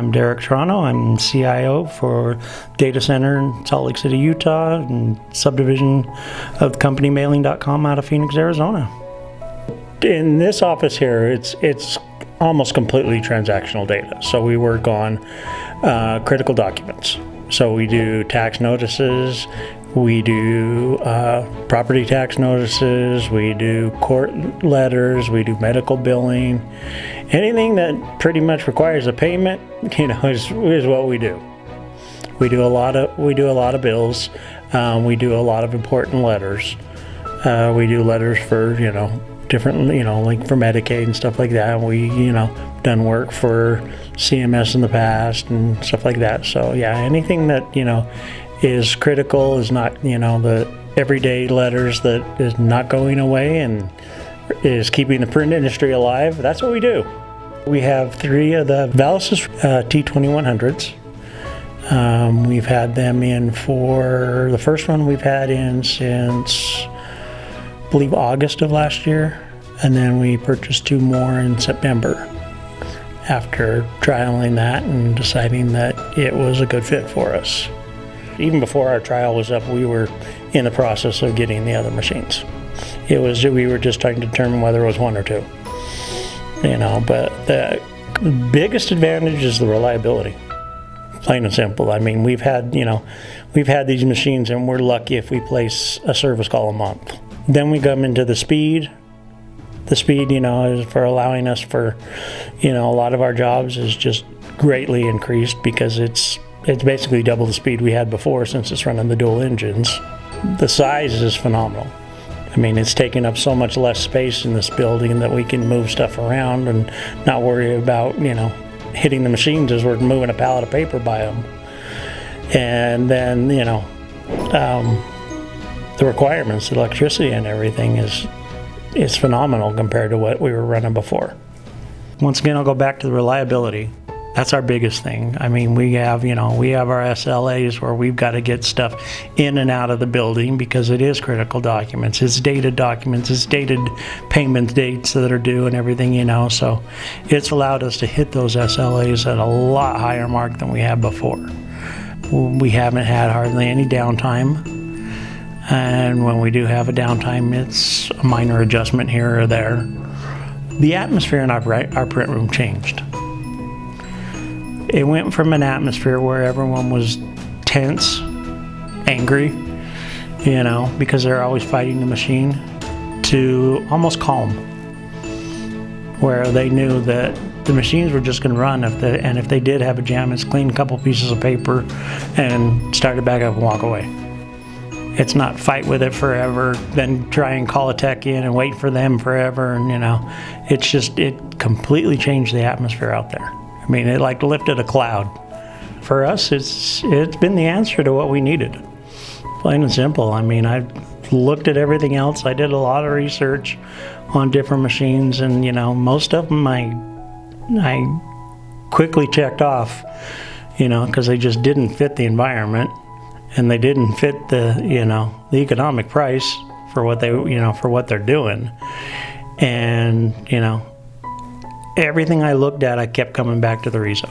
I'm Derek Toronto. I'm CIO for data center in Salt Lake City, Utah, and subdivision of the company Mailing.com out of Phoenix, Arizona. In this office here, it's almost completely transactional data. So we work on critical documents. So we do tax notices, we do property tax notices, we do court letters, we do medical billing. Anything that pretty much requires a payment, is what we do. We do a lot of bills. We do a lot of important letters. We do letters for different like for Medicaid and stuff like that. We done work for CMS in the past and stuff like that. So yeah, anything that is critical, is not the everyday letters that is not going away and is keeping the print industry alive. That's what we do. We have 3 of the VALEZUS T2100s. We've had them in for the first one we've had in since I believe August of last year, and then we purchased 2 more in September after trialing that and deciding that it was a good fit for us. Even before our trial was up, we were in the process of getting the other machines. We were just trying to determine whether it was 1 or 2. But the biggest advantage is the reliability. Plain and simple. I mean, we've had these machines, and we're lucky if we place a service call a month. Then we come into the speed. The speed, is for allowing us for, a lot of our jobs is just greatly increased because it's basically double the speed we had before since it's running the dual engines. The size is phenomenal. I mean, it's taking up so much less space in this building that we can move stuff around and not worry about, hitting the machines as we're moving a pallet of paper by them. And then, the requirements, the electricity and everything is phenomenal compared to what we were running before. Once again, I'll go back to the reliability. That's our biggest thing. I mean, we have our SLAs where we've got to get stuff in and out of the building because it is critical documents. It's dated documents. It's dated payment dates that are due and everything, So it's allowed us to hit those SLAs at a lot higher mark than we had before. We haven't had hardly any downtime. And when we do have a downtime, it's a minor adjustment here or there. The atmosphere in our print room changed. It went from an atmosphere where everyone was tense, angry, because they're always fighting the machine, to almost calm, where they knew that the machines were just going to run, and if they did have a jam, it's clean a couple pieces of paper and start it back up and walk away. It's not fight with it forever, then try and call a tech in and wait for them forever, and it completely changed the atmosphere out there. I mean, it like lifted a cloud. For us, it's been the answer to what we needed. Plain and simple. I mean, I looked at everything else. I did a lot of research on different machines, and most of them I quickly checked off, because they just didn't fit the environment, and they didn't fit the the economic price for what for what they're doing, and everything I looked at, I kept coming back to the RISO.